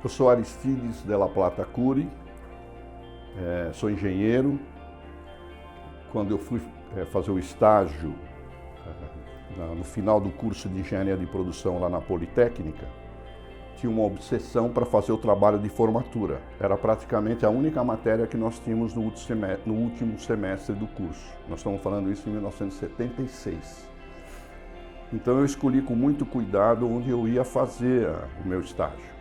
Eu sou Aristides de la Plata Curi, sou engenheiro. Quando eu fui fazer o estágio no final do curso de engenharia de produção lá na Politécnica, tinha uma obsessão para fazer o trabalho de formatura. Era praticamente a única matéria que nós tínhamos no último semestre do curso. Nós estamos falando isso em 1976. Então eu escolhi com muito cuidado onde eu ia fazer o meu estágio.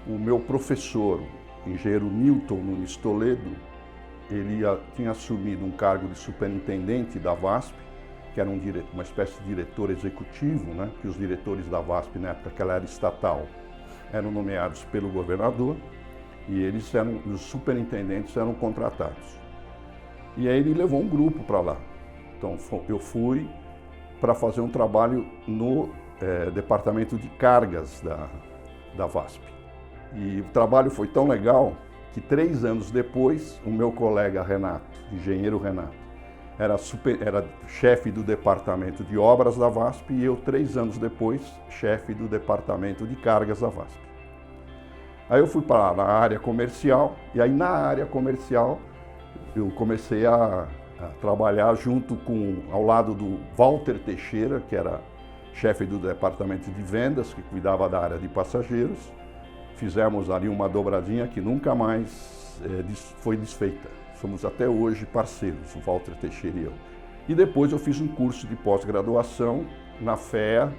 O meu professor, engenheiro Newton Nunes Toledo, ele tinha assumido um cargo de superintendente da VASP, que era uma espécie de diretor executivo, né? Que os diretores da VASP, na época que ela era estatal, eram nomeados pelo governador e os superintendentes eram contratados. E aí ele levou um grupo para lá. Então eu fui para fazer um trabalho no departamento de cargas da VASP. E o trabalho foi tão legal que 3 anos depois, o meu colega Renato, engenheiro Renato, era chefe do departamento de obras da VASP e eu, 3 anos depois, chefe do departamento de cargas da VASP. Aí eu fui para a área comercial e aí na área comercial eu comecei a trabalhar ao lado do Walter Teixeira, que era chefe do departamento de vendas, que cuidava da área de passageiros. Fizemos ali uma dobradinha que nunca mais foi desfeita. Somos até hoje parceiros, o Walter Teixeira e eu. E depois eu fiz um curso de pós-graduação na FEA,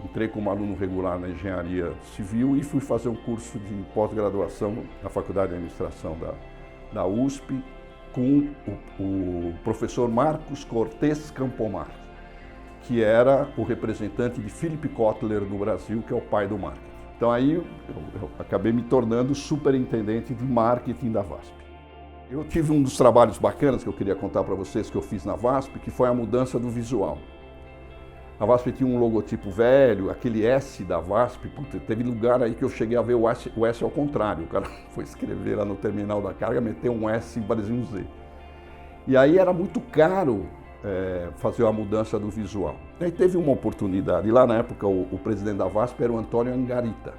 entrei como aluno regular na engenharia civil e fui fazer um curso de pós-graduação na Faculdade de Administração da USP com o professor Marcos Cortes Campomar, que era o representante de Philip Kotler no Brasil, que é o pai do marketing. Então aí eu acabei me tornando superintendente de marketing da VASP. Eu tive um dos trabalhos bacanas que eu queria contar para vocês que eu fiz na VASP, que foi a mudança do visual. A VASP tinha um logotipo velho, aquele S da VASP, teve lugar aí que eu cheguei a ver o S ao contrário. O cara foi escrever lá no terminal da carga, meteu um S e parecia um Z. E aí era muito caro fazer a mudança do visual. E aí teve uma oportunidade, lá na época o presidente da VASP era o Antônio Angarita.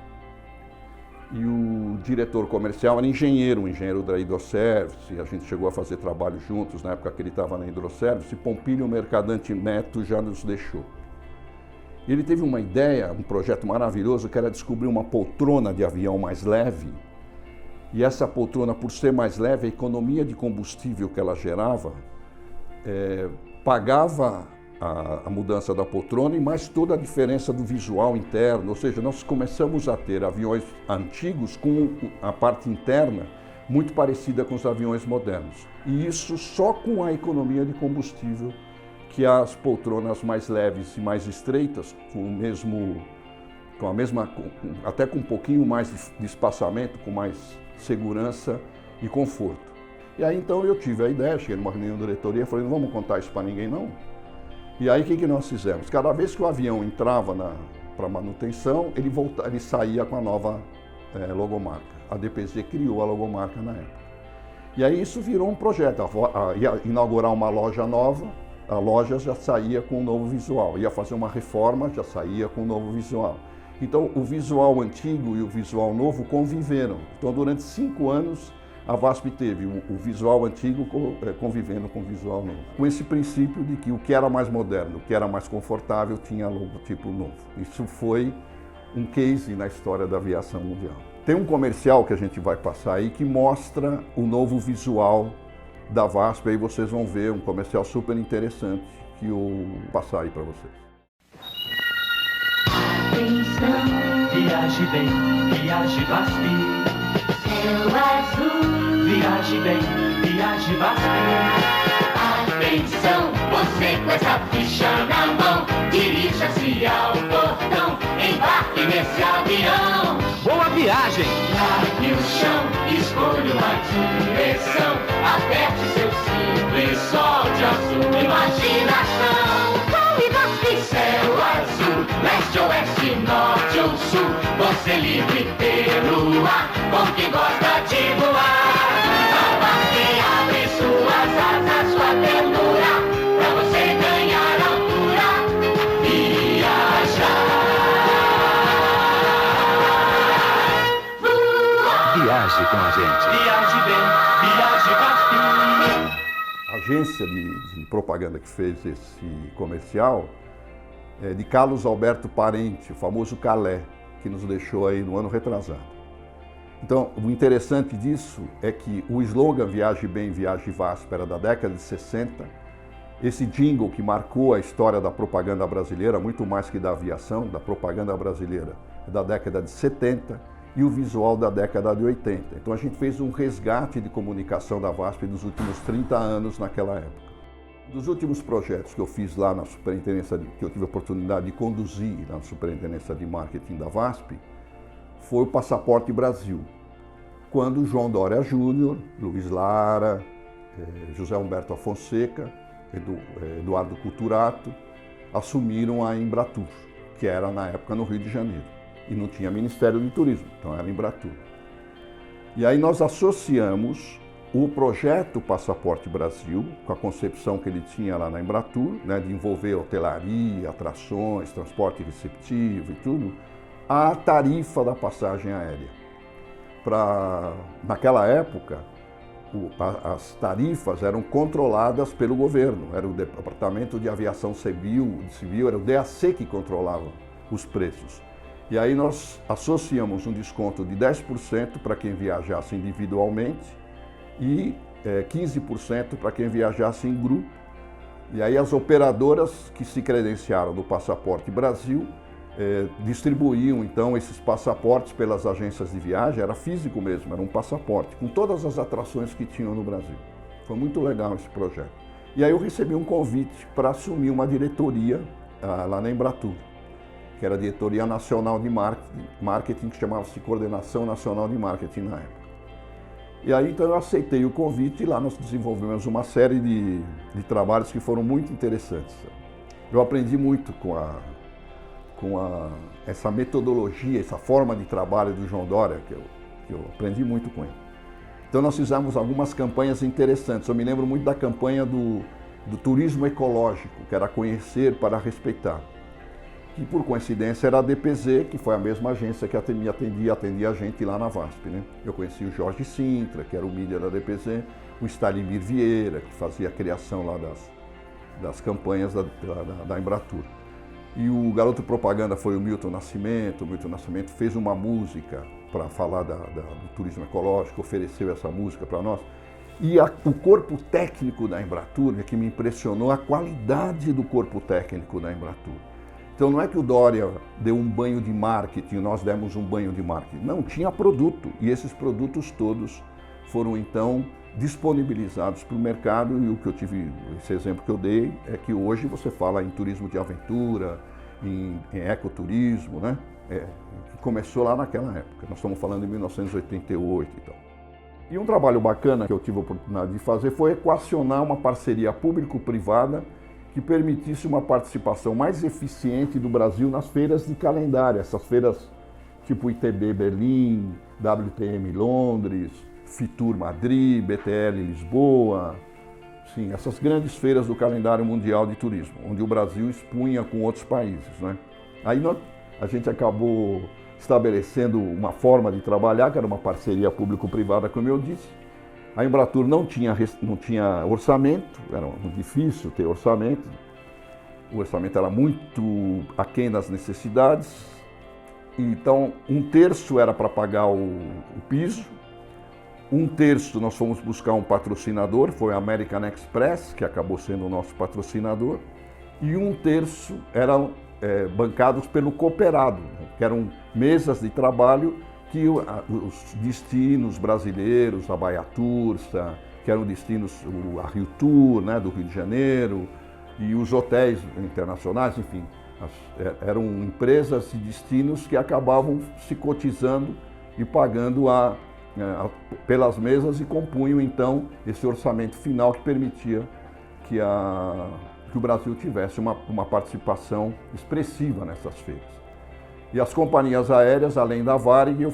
E o diretor comercial era engenheiro da Hidroservice, a gente chegou a fazer trabalho juntos na época que ele estava na Hidroservice, e Pompílio Mercadante Neto já nos deixou. Ele teve uma ideia, um projeto maravilhoso, que era descobrir uma poltrona de avião mais leve. E essa poltrona, por ser mais leve, a economia de combustível que ela gerava pagava a mudança da poltrona e mais toda a diferença do visual interno. Ou seja, nós começamos a ter aviões antigos com a parte interna muito parecida com os aviões modernos. E isso só com a economia de combustível, que as poltronas mais leves e mais estreitas, até com um pouquinho mais de espaçamento, com mais segurança e conforto. E aí então eu tive a ideia, cheguei numa reunião de diretoria e falei, não vamos contar isso para ninguém não. E aí o que nós fizemos? Cada vez que o avião entrava para manutenção, ele saía com a nova logomarca. A DPZ criou a logomarca na época. E aí isso virou um projeto, ia inaugurar uma loja nova, a loja já saía com um novo visual, ia fazer uma reforma, já saía com um novo visual. Então o visual antigo e o visual novo conviveram. Então durante 5 anos a VASP teve o visual antigo convivendo com o visual novo. Com esse princípio de que o que era mais moderno, o que era mais confortável, tinha logotipo novo. Isso foi um case na história da aviação mundial. Tem um comercial que a gente vai passar aí que mostra o novo visual da VASP, aí vocês vão ver um comercial super interessante que eu vou passar aí para vocês. Atenção, viaje bem, viaje VASP. Céu azul, viaje bem, viaje VASP. Atenção, você com essa ficha na mão, dirija-se ao portão, embarque nesse avião. Boa viagem! Largue o chão, escolha uma direção, aperte seu cinto e solte a sua imaginação. Voe VASP! Céu azul, leste, oeste, norte ou sul, você livre pelo ar, com quem gosta de voar. A VASP abre suas asas, sua ternura, pra você ganhar altura, viajar. agência de propaganda que fez esse comercial é de Carlos Alberto Parente, o famoso Calé, que nos deixou aí no ano retrasado. Então, o interessante disso é que o slogan Viaje Bem, Viaje VASP era da década de 60. Esse jingle que marcou a história da propaganda brasileira, muito mais que da aviação, da propaganda brasileira, é da década de 70 e o visual da década de 80. Então a gente fez um resgate de comunicação da VASP dos últimos 30 anos naquela época. Dos últimos projetos que eu fiz lá na Superintendência, que eu tive a oportunidade de conduzir na Superintendência de Marketing da VASP, foi o Passaporte Brasil, quando João Dória Júnior, Luiz Lara, José Humberto Afonseca, Eduardo Culturato assumiram a Embratur, que era na época no Rio de Janeiro, e não tinha Ministério do Turismo, então era Embratur. E aí nós associamos o projeto Passaporte Brasil, com a concepção que ele tinha lá na Embratur, né, de envolver hotelaria, atrações, transporte receptivo e tudo, à tarifa da passagem aérea. Naquela época, as tarifas eram controladas pelo governo, era o Departamento de Aviação Civil, era o DAC que controlava os preços. E aí nós associamos um desconto de 10% para quem viajasse individualmente e 15% para quem viajasse em grupo. E aí as operadoras que se credenciaram no Passaporte Brasil distribuíam então esses passaportes pelas agências de viagem, era físico mesmo, era um passaporte, com todas as atrações que tinham no Brasil. Foi muito legal esse projeto. E aí eu recebi um convite para assumir uma diretoria lá na Embratur, que era a Diretoria Nacional de Marketing, que chamava-se Coordenação Nacional de Marketing na época. E aí então eu aceitei o convite e lá nós desenvolvemos uma série de trabalhos que foram muito interessantes. Eu aprendi muito com essa metodologia, essa forma de trabalho do João Dória, que eu aprendi muito com ele. Então nós fizemos algumas campanhas interessantes. Eu me lembro muito da campanha do turismo ecológico, que era conhecer para respeitar. Que por coincidência era a DPZ, que foi a mesma agência que atendia a gente lá na VASP, né? Eu conheci o Jorge Sintra, que era o mídia da DPZ, o Stalimir Vieira, que fazia a criação lá das campanhas da Embratur. E o garoto propaganda foi o Milton Nascimento. O Milton Nascimento fez uma música para falar do turismo ecológico, ofereceu essa música para nós. E o corpo técnico da Embratur é que me impressionou, a qualidade do corpo técnico da Embratur. Então não é que o Dória deu um banho de marketing, nós demos um banho de marketing. Não, tinha produto. E esses produtos todos foram então disponibilizados para o mercado, e esse exemplo que eu dei é que hoje você fala em turismo de aventura, em ecoturismo, né? Que começou lá naquela época, nós estamos falando em 1988 e tal. E um trabalho bacana que eu tive a oportunidade de fazer foi equacionar uma parceria público-privada que permitisse uma participação mais eficiente do Brasil nas feiras de calendário, essas feiras tipo ITB Berlim, WTM Londres, Fitur Madrid, BTL Lisboa, sim, essas grandes feiras do calendário mundial de turismo, onde o Brasil expunha com outros países, né? Aí a gente acabou estabelecendo uma forma de trabalhar, que era uma parceria público-privada, como eu disse. A Embratur não tinha orçamento, era muito difícil ter orçamento, o orçamento era muito aquém das necessidades, então 1/3 era para pagar o piso, 1/3 nós fomos buscar um patrocinador, foi a American Express, que acabou sendo o nosso patrocinador, e 1/3 eram bancados pelo cooperado, que eram mesas de trabalho que os destinos brasileiros, a Baía Tursa, que eram destinos, a Rio Tour, né, do Rio de Janeiro, e os hotéis internacionais, enfim, eram empresas e destinos que acabavam se cotizando e pagando pelas mesas e compunham então esse orçamento final que permitia que o Brasil tivesse uma participação expressiva nessas feiras. E as companhias aéreas, além da Varig,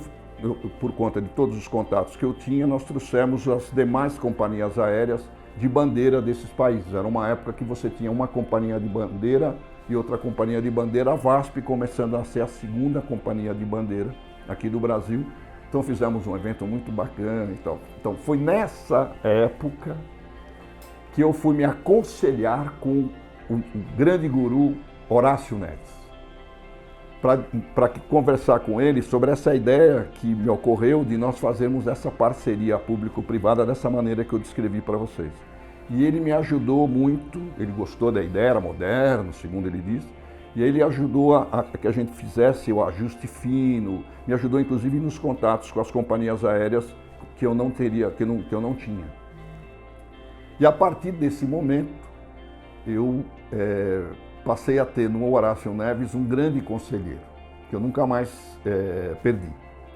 por conta de todos os contatos que eu tinha, nós trouxemos as demais companhias aéreas de bandeira desses países. Era uma época que você tinha uma companhia de bandeira e outra companhia de bandeira, a VASP começando a ser a segunda companhia de bandeira aqui do Brasil. Então fizemos um evento muito bacana e tal. Então foi nessa época que eu fui me aconselhar com o grande guru Horácio Neves, para conversar com ele sobre essa ideia que me ocorreu de nós fazermos essa parceria público-privada dessa maneira que eu descrevi para vocês. E ele me ajudou muito, ele gostou da ideia, era moderno, segundo ele disse, e ele ajudou a que a gente fizesse o ajuste fino, me ajudou inclusive nos contatos com as companhias aéreas que eu não tinha. E a partir desse momento, eu passei a ter no Horácio Neves um grande conselheiro, que eu nunca mais perdi,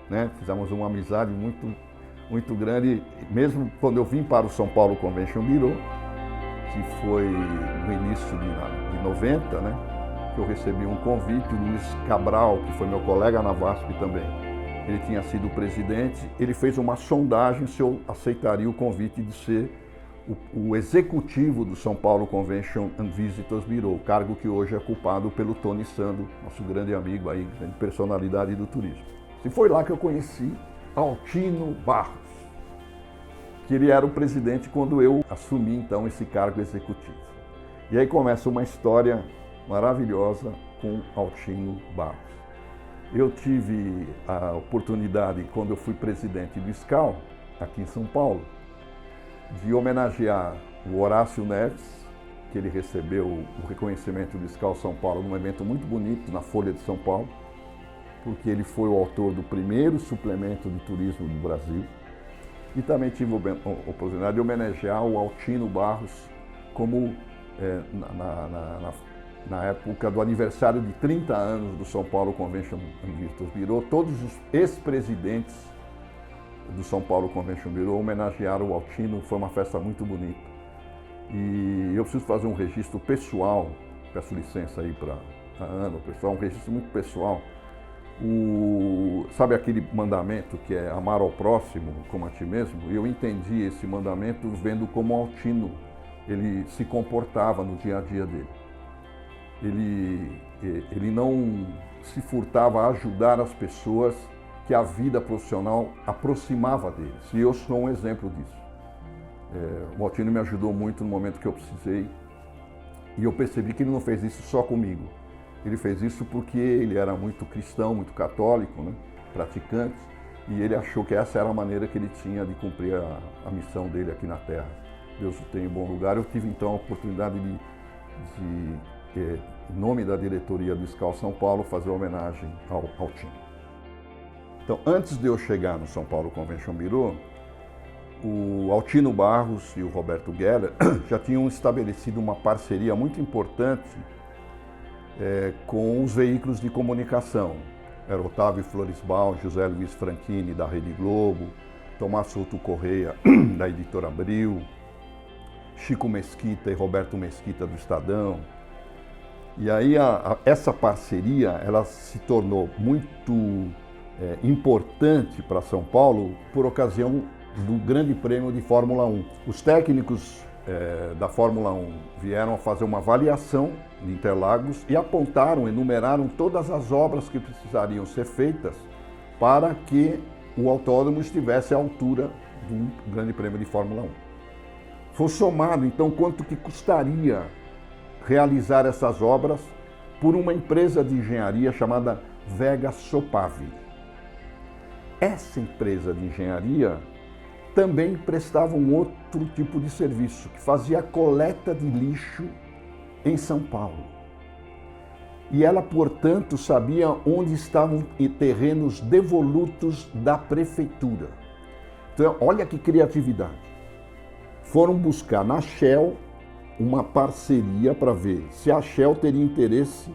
né? Fizemos uma amizade muito grande, mesmo quando eu vim para o São Paulo Convention Bureau, que foi no início de 90, né? Que eu recebi um convite, o Luiz Cabral, que foi meu colega na VASP também, ele tinha sido presidente, ele fez uma sondagem se eu aceitaria o convite de ser o executivo do São Paulo Convention and Visitors Bureau, cargo que hoje é ocupado pelo Tony Sando, nosso grande amigo aí, grande personalidade do turismo. E foi lá que eu conheci Altino Barros, que ele era o presidente quando eu assumi então esse cargo executivo. E aí começa uma história maravilhosa com Altino Barros. Eu tive a oportunidade, quando eu fui presidente do SCAL, aqui em São Paulo, de homenagear o Horácio Neves, que ele recebeu o reconhecimento do SCAL São Paulo num evento muito bonito na Folha de São Paulo, porque ele foi o autor do primeiro suplemento de turismo do Brasil. E também tive a oportunidade de homenagear o Altino Barros como na época do aniversário de 30 anos do São Paulo Convention and Visitors Bureau, todos os ex-presidentes do São Paulo Convention Bureau homenagearam o Altino, foi uma festa muito bonita. E eu preciso fazer um registro pessoal, peço licença aí para a Ana, pessoal, um registro muito pessoal. Sabe aquele mandamento que é amar ao próximo como a ti mesmo? Eu entendi esse mandamento vendo como Altino ele se comportava no dia a dia dele. Ele não se furtava a ajudar as pessoas que a vida profissional aproximava deles. E eu sou um exemplo disso. O Altino me ajudou muito no momento que eu precisei. E eu percebi que ele não fez isso só comigo. Ele fez isso porque ele era muito cristão, muito católico, né? Praticante. E ele achou que essa era a maneira que ele tinha de cumprir a missão dele aqui na Terra. Deus o tem em bom lugar. Eu tive então a oportunidade em nome da diretoria do SCAL São Paulo, fazer homenagem ao Altino. Então, antes de eu chegar no São Paulo Convention Bureau, o Altino Barros e o Roberto Geller já tinham estabelecido uma parceria muito importante com os veículos de comunicação. Era Otávio Floresbal, José Luiz Franchini, da Rede Globo, Tomás Souto Correia, da Editora Abril, Chico Mesquita e Roberto Mesquita, do Estadão. E aí essa parceria ela se tornou muito importante para São Paulo por ocasião do Grande Prêmio de Fórmula 1. Os técnicos da Fórmula 1 vieram a fazer uma avaliação de Interlagos e enumeraram todas as obras que precisariam ser feitas para que o autódromo estivesse à altura do Grande Prêmio de Fórmula 1. Foi somado, então, quanto que custaria realizar essas obras por uma empresa de engenharia chamada Vega Sopave. Essa empresa de engenharia também prestava um outro tipo de serviço, que fazia a coleta de lixo em São Paulo. E ela, portanto, sabia onde estavam terrenos devolutos da prefeitura. Então, olha que criatividade. Foram buscar na Shell uma parceria para ver se a Shell teria interesse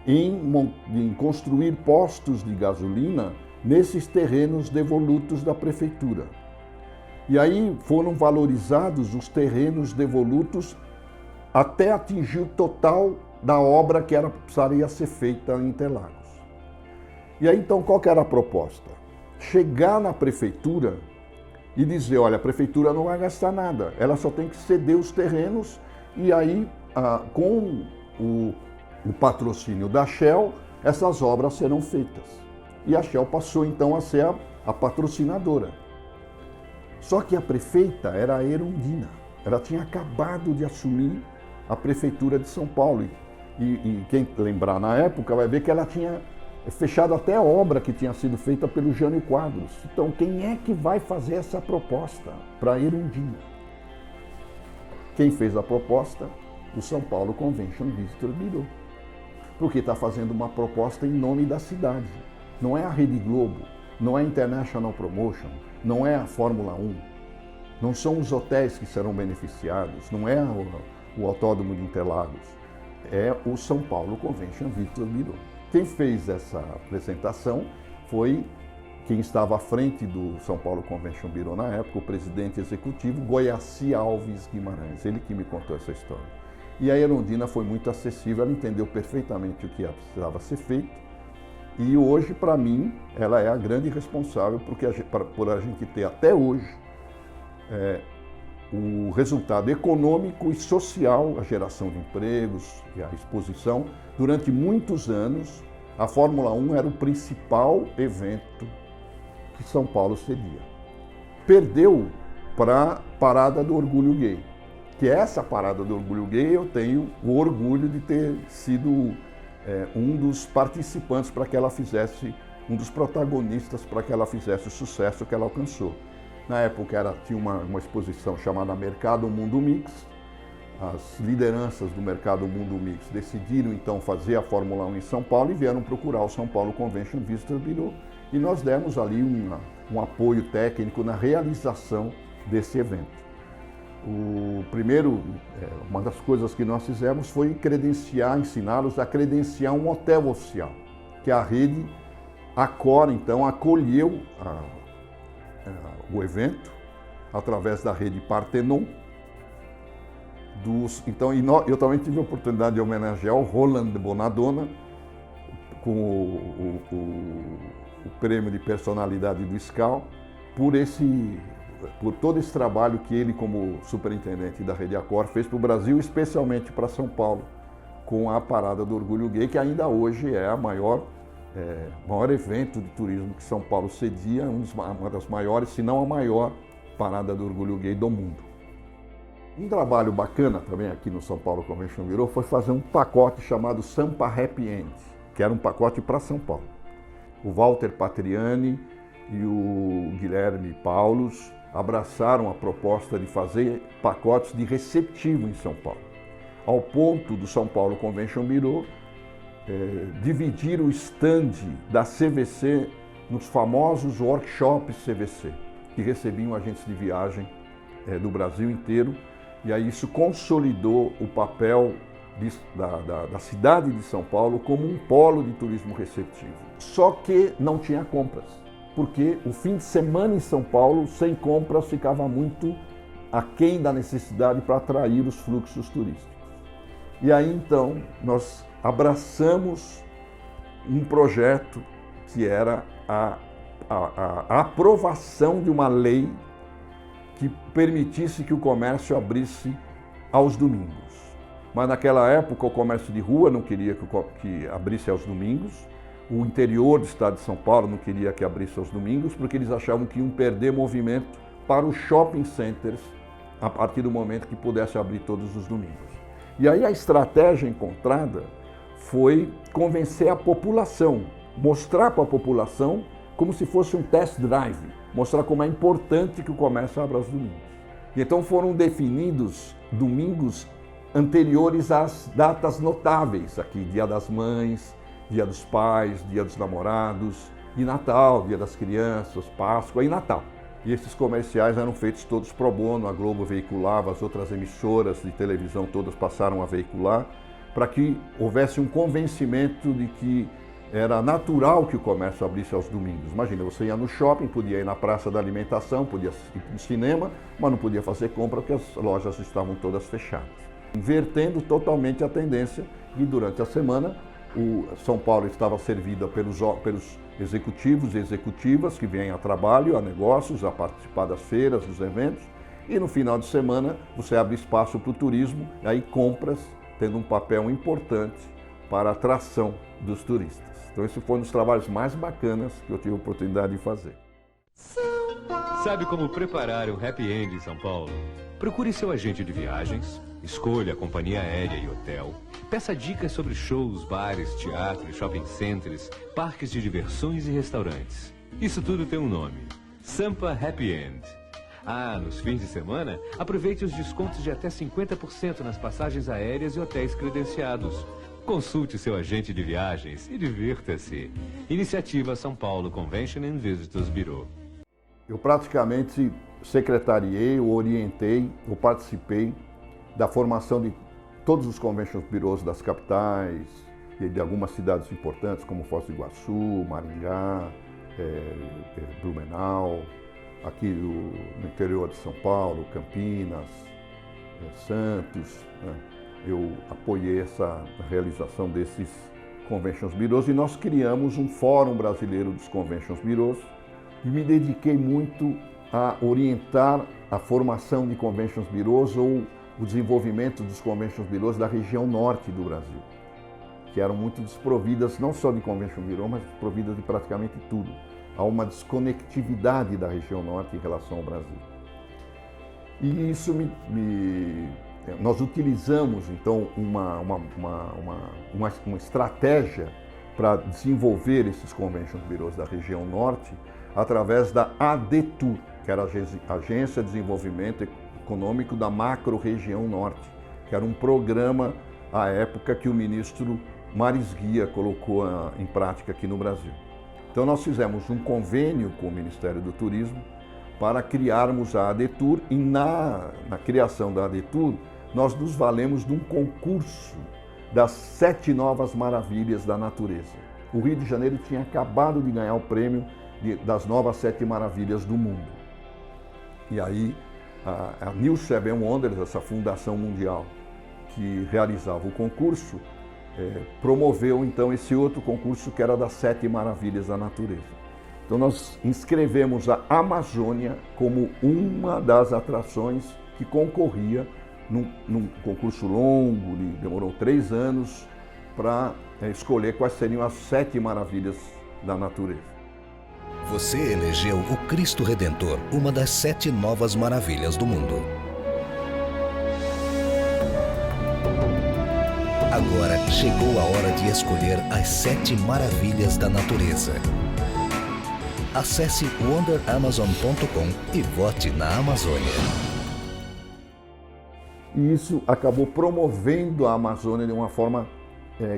em construir postos de gasolina nesses terrenos devolutos da prefeitura. E aí foram valorizados os terrenos devolutos até atingir o total da obra que precisaria ser feita em Interlagos. E aí então qual que era a proposta? Chegar na prefeitura e dizer, olha, a prefeitura não vai gastar nada, ela só tem que ceder os terrenos e aí com o patrocínio da Shell, essas obras serão feitas. E a Shell passou então a ser a patrocinadora. Só que a prefeita era a Erundina. Ela tinha acabado de assumir a prefeitura de São Paulo. E quem lembrar na época vai ver que ela tinha fechado até a obra que tinha sido feita pelo Jânio Quadros. Então, quem é que vai fazer essa proposta para Erundina? Quem fez a proposta? O São Paulo Convention Visitor Bureau. Porque está fazendo uma proposta em nome da cidade. Não é a Rede Globo, não é a International Promotion, não é a Fórmula 1, não são os hotéis que serão beneficiados, não é o Autódromo de Interlagos, é o São Paulo Convention Visitor Bureau. Quem fez essa apresentação foi quem estava à frente do São Paulo Convention Bureau na época, o presidente executivo Goiaci Alves Guimarães, ele que me contou essa história. E a Erundina foi muito acessível, ela entendeu perfeitamente o que precisava ser feito. E hoje, para mim, ela é a grande responsável por a gente ter até hoje o resultado econômico e social, a geração de empregos e a exposição. Durante muitos anos, a Fórmula 1 era o principal evento que São Paulo cedia. Perdeu para a Parada do Orgulho Gay. Que essa Parada do Orgulho Gay eu tenho o orgulho de ter sido um dos participantes para que ela fizesse, um dos protagonistas para que ela fizesse o sucesso que ela alcançou. Na época tinha uma exposição chamada Mercado Mundo Mix. As lideranças do Mercado Mundo Mix decidiram então fazer a Fórmula 1 em São Paulo e vieram procurar o São Paulo Convention Visitor Bureau e nós demos ali um apoio técnico na realização desse evento. Uma das coisas que nós fizemos foi ensiná-los a credenciar um hotel oficial, que a rede Accor, então, acolheu o evento através da rede Parthenon. Eu também tive a oportunidade de homenagear o Roland de Bonadonna com o prêmio de personalidade do SCAL por todo esse trabalho que ele, como superintendente da Rede Accor, fez para o Brasil, especialmente para São Paulo, com a Parada do Orgulho Gay, que ainda hoje é o maior evento de turismo que São Paulo cedia, uma das maiores, se não a maior Parada do Orgulho Gay do mundo. Um trabalho bacana também aqui no São Paulo Convention Bureau foi fazer um pacote chamado Sampa Happy End, que era um pacote para São Paulo. O Walter Patriani e o Guilherme Paulos abraçaram a proposta de fazer pacotes de receptivo em São Paulo, ao ponto do São Paulo Convention Bureau dividir o stand da CVC nos famosos workshops CVC, que recebiam agentes de viagem do Brasil inteiro, e aí isso consolidou o papel da cidade de São Paulo como um polo de turismo receptivo. Só que não tinha compras, porque o fim de semana em São Paulo, sem compras, ficava muito aquém da necessidade para atrair os fluxos turísticos. E aí, então, nós abraçamos um projeto que era a aprovação de uma lei que permitisse que o comércio abrisse aos domingos. Mas naquela época o comércio de rua não queria que abrisse aos domingos, o interior do estado de São Paulo não queria que abrisse aos domingos, porque eles achavam que iam perder movimento para os shopping centers a partir do momento que pudesse abrir todos os domingos. E aí a estratégia encontrada foi convencer a população, mostrar para a população como se fosse um test drive, mostrar como é importante que o comércio abra aos domingos. E então foram definidos domingos anteriores às datas notáveis aqui, Dia das Mães, Dia dos Pais, Dia dos Namorados, e Natal, Dia das Crianças, Páscoa e Natal. E esses comerciais eram feitos todos pro bono, a Globo veiculava, as outras emissoras de televisão todas passaram a veicular, para que houvesse um convencimento de que era natural que o comércio abrisse aos domingos. Imagina, você ia no shopping, podia ir na praça da alimentação, podia ir no cinema, mas não podia fazer compra porque as lojas estavam todas fechadas. Invertendo totalmente a tendência, e durante a semana o São Paulo estava servida pelos executivos e executivas que vêm a trabalho, a negócios, a participar das feiras, dos eventos, e no final de semana você abre espaço para o turismo, e aí compras tendo um papel importante para a atração dos turistas. Então esse foi um dos trabalhos mais bacanas que eu tive a oportunidade de fazer. Sabe como preparar um happy end em São Paulo? Procure seu agente de viagens, escolha a companhia aérea e hotel, peça dicas sobre shows, bares, teatros, shopping centers, parques de diversões e restaurantes. Isso tudo tem um nome: Sampa Happy End. Nos fins de semana, aproveite os descontos de até 50% nas passagens aéreas e hotéis credenciados. Consulte seu agente de viagens e divirta-se. Iniciativa São Paulo Convention and Visitors Bureau. Eu praticamente secretariei, orientei, participei da formação de todos os Convention Bureaus das capitais e de algumas cidades importantes, como Foz do Iguaçu, Maringá, Blumenau, aqui no interior de São Paulo, Campinas, Santos. Eu apoiei essa realização desses Convention Bureaus e nós criamos um Fórum Brasileiro dos Convention Bureaus e me dediquei muito a orientar a formação de Convention Bureaus ou o desenvolvimento dos Convention Bureaus da região norte do Brasil, que eram muito desprovidas, não só de Convention Bureau, mas desprovidas de praticamente tudo. Há uma desconectividade da região norte em relação ao Brasil. E isso nós utilizamos, então, uma estratégia para desenvolver esses Convention Bureaus da região norte através da ADETUR, que era a Agência de Desenvolvimento Econômico da Macro-Região Norte, que era um programa, à época, que o ministro Maris Guia colocou em prática aqui no Brasil. Então nós fizemos um convênio com o Ministério do Turismo para criarmos a ADETUR e na criação da ADETUR nós nos valemos de um concurso das 7 novas maravilhas da natureza. O Rio de Janeiro tinha acabado de ganhar o prêmio das novas 7 maravilhas do mundo. E aí a New Seven Wonders, essa fundação mundial que realizava o concurso, promoveu então esse outro concurso que era das 7 maravilhas da natureza. Então nós inscrevemos a Amazônia como uma das atrações que concorria num concurso longo, demorou 3 anos para escolher quais seriam as 7 maravilhas da natureza. Você elegeu o Cristo Redentor, uma das 7 novas maravilhas do mundo. Agora chegou a hora de escolher as 7 maravilhas da natureza. Acesse wonderamazon.com e vote na Amazônia. E isso acabou promovendo a Amazônia de uma forma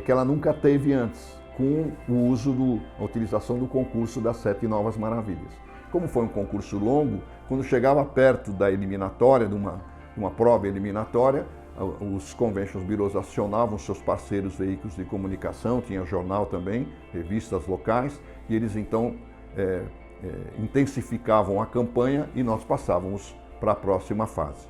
que ela nunca teve antes, com o uso a utilização do concurso das 7 novas maravilhas. Como foi um concurso longo, quando chegava perto da eliminatória, de uma prova eliminatória, os Convention Bureaus acionavam seus parceiros veículos de comunicação, tinha jornal também, revistas locais, e eles então intensificavam a campanha e nós passávamos para a próxima fase.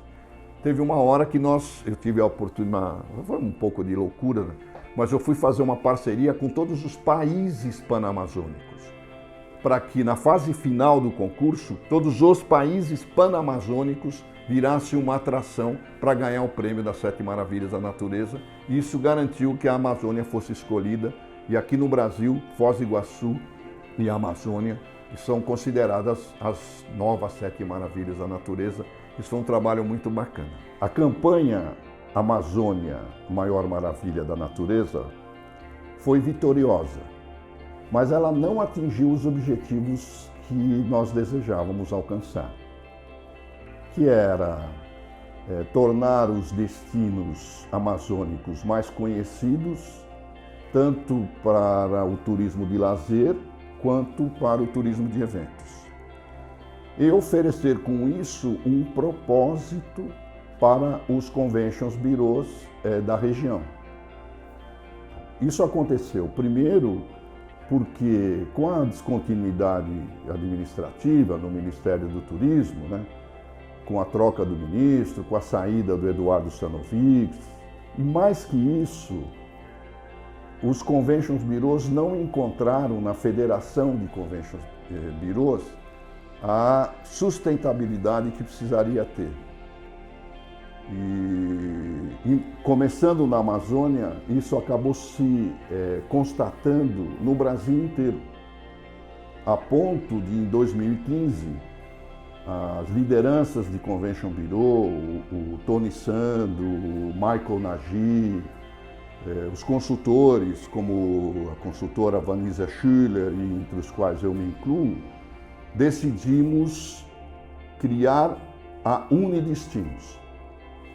Teve uma hora que eu tive a oportunidade, foi um pouco de loucura, né? Mas eu fui fazer uma parceria com todos os países panamazônicos, para que na fase final do concurso, todos os países panamazônicos virassem uma atração para ganhar o prêmio das 7 maravilhas da natureza, e isso garantiu que a Amazônia fosse escolhida, e aqui no Brasil, Foz do Iguaçu e a Amazônia são consideradas as novas 7 maravilhas da natureza. Isso foi um trabalho muito bacana. A campanha Amazônia, maior maravilha da natureza, foi vitoriosa, mas ela não atingiu os objetivos que nós desejávamos alcançar, que era tornar os destinos amazônicos mais conhecidos, tanto para o turismo de lazer, quanto para o turismo de eventos. E oferecer com isso um propósito para os Convention Bureaus da região. Isso aconteceu, primeiro, porque com a descontinuidade administrativa no Ministério do Turismo, né, com a troca do ministro, com a saída do Eduardo Sanovics, e mais que isso, os Convention Bureaus não encontraram na Federação de Convention Bureaus a sustentabilidade que precisaria ter. E começando na Amazônia, isso acabou se constatando no Brasil inteiro, a ponto de, em 2015, as lideranças de Convention Bureau, o Tony Sando, o Michael Nagy, os consultores, como a consultora Vanessa Schuller, entre os quais eu me incluo, decidimos criar a Unidestinos,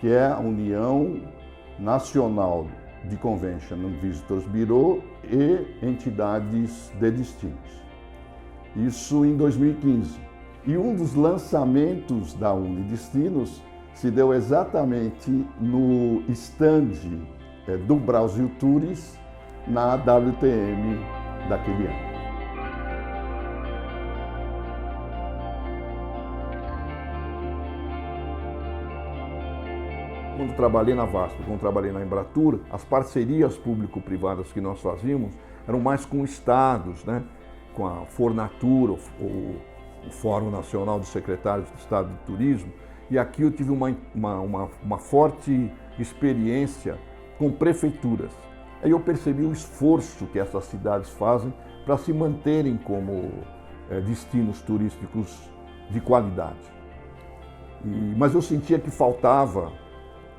que é a União Nacional de Convention and Visitors Bureau e entidades de destinos. Isso em 2015. E um dos lançamentos da Unidestinos se deu exatamente no stand do Brasil Tours na WTM daquele ano. Quando trabalhei na VASP, quando trabalhei na Embratur, as parcerias público-privadas que nós fazíamos eram mais com estados, né? Com a Fornatura, o Fórum Nacional dos Secretários de Estado de Turismo, e aqui eu tive uma forte experiência com prefeituras. Aí eu percebi o esforço que essas cidades fazem para se manterem como destinos turísticos de qualidade. Mas eu sentia que faltava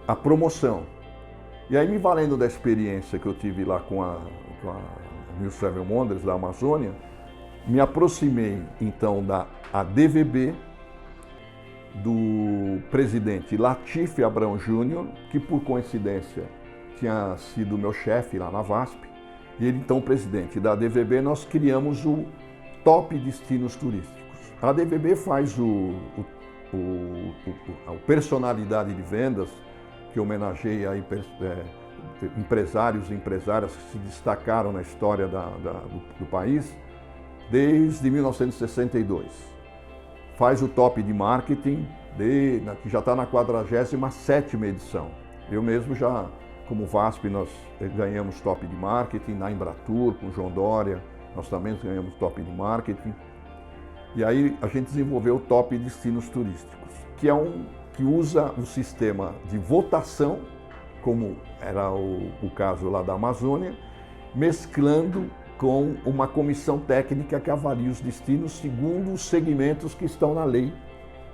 a promoção. E aí, me valendo da experiência que eu tive lá com a News Travel Wonders da Amazônia, me aproximei então da ADVB, do presidente Latif Abrão Júnior, que por coincidência tinha sido meu chefe lá na VASP, e ele então presidente da ADVB. Nós criamos o Top Destinos Turísticos. A ADVB faz a personalidade de vendas, que homenageia aí, empresários e empresárias que se destacaram na história do país, desde 1962. Faz o Top de Marketing, que já está na 47ª edição. Eu mesmo já, como VASP, nós ganhamos Top de Marketing, na Embratur, com o João Dória, nós também ganhamos Top de Marketing. E aí a gente desenvolveu o Top Destinos Turísticos, que usa um sistema de votação, como era o caso lá da Amazônia, mesclando com uma comissão técnica que avalia os destinos segundo os segmentos que estão na lei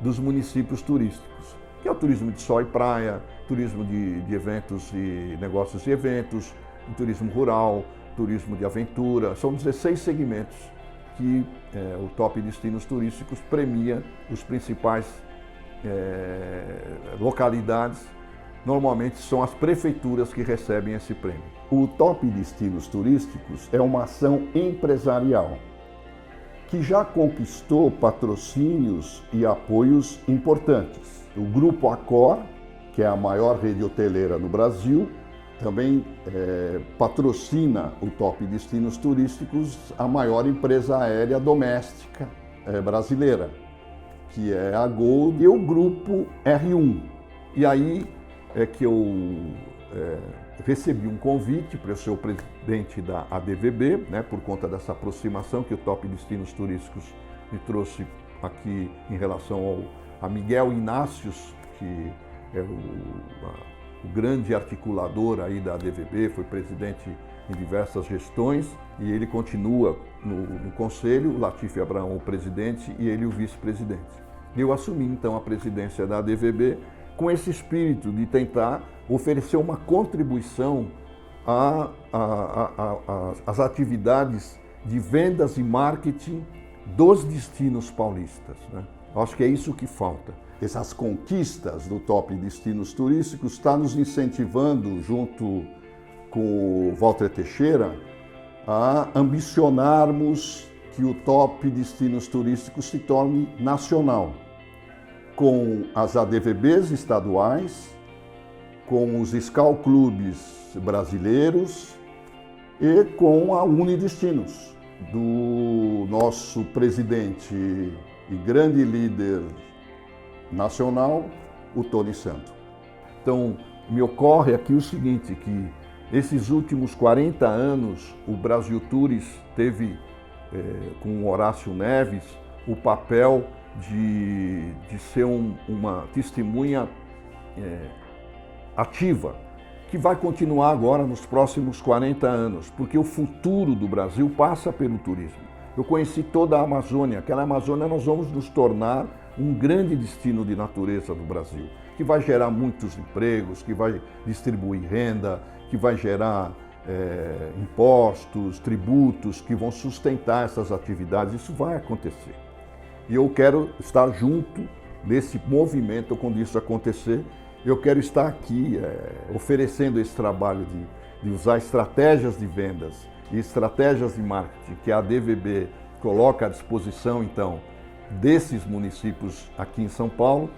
dos municípios turísticos, que é o turismo de sol e praia, turismo de eventos e negócios e eventos, turismo rural, turismo de aventura. São 16 segmentos que o Top Destinos Turísticos premia os principais localidades. Normalmente são as prefeituras que recebem esse prêmio. O Top Destinos Turísticos é uma ação empresarial que já conquistou patrocínios e apoios importantes. O Grupo Accor, que é a maior rede hoteleira no Brasil, também patrocina o Top Destinos Turísticos, a maior empresa aérea doméstica brasileira, que é a Gol, e o Grupo R1. E aí é que eu recebi um convite para eu ser o presidente da ADVB, né, por conta dessa aproximação que o Top Destinos Turísticos me trouxe aqui em relação a Miguel Inácios, que é o grande articulador aí da ADVB, foi presidente em diversas gestões, e ele continua no conselho, o Latif Abrão o presidente e ele o vice-presidente. Eu assumi então a presidência da ADVB com esse espírito de tentar oferecer uma contribuição às atividades de vendas e marketing dos destinos paulistas, né? Acho que é isso que falta. Essas conquistas do Top Destinos Turísticos estão nos incentivando, junto com o Walter Teixeira, a ambicionarmos que o Top Destinos Turísticos se torne nacional, com as ADVBs estaduais, com os Scout Clubes brasileiros e com a Unidestinos, do nosso presidente e grande líder nacional, o Tony Sando. Então, me ocorre aqui o seguinte, que esses últimos 40 anos, o Brasil Tours teve, com o Horácio Neves, o papel de ser uma testemunha ativa, que vai continuar agora nos próximos 40 anos, porque o futuro do Brasil passa pelo turismo. Eu conheci toda a Amazônia, aquela Amazônia nós vamos nos tornar um grande destino de natureza do Brasil, que vai gerar muitos empregos, que vai distribuir renda, que vai gerar impostos, tributos, que vão sustentar essas atividades. Isso vai acontecer. E eu quero estar junto nesse movimento quando isso acontecer. Eu quero estar aqui oferecendo esse trabalho de usar estratégias de vendas e estratégias de marketing que a ADVB coloca à disposição, então, desses municípios aqui em São Paulo,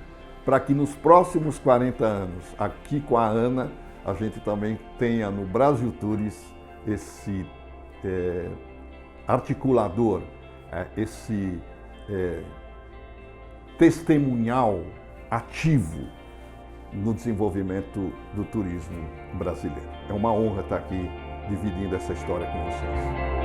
para que nos próximos 40 anos, aqui com a Ana, a gente também tenha no Brasil Tours esse articulador, esse testemunhal ativo no desenvolvimento do turismo brasileiro. É uma honra estar aqui dividindo essa história com vocês.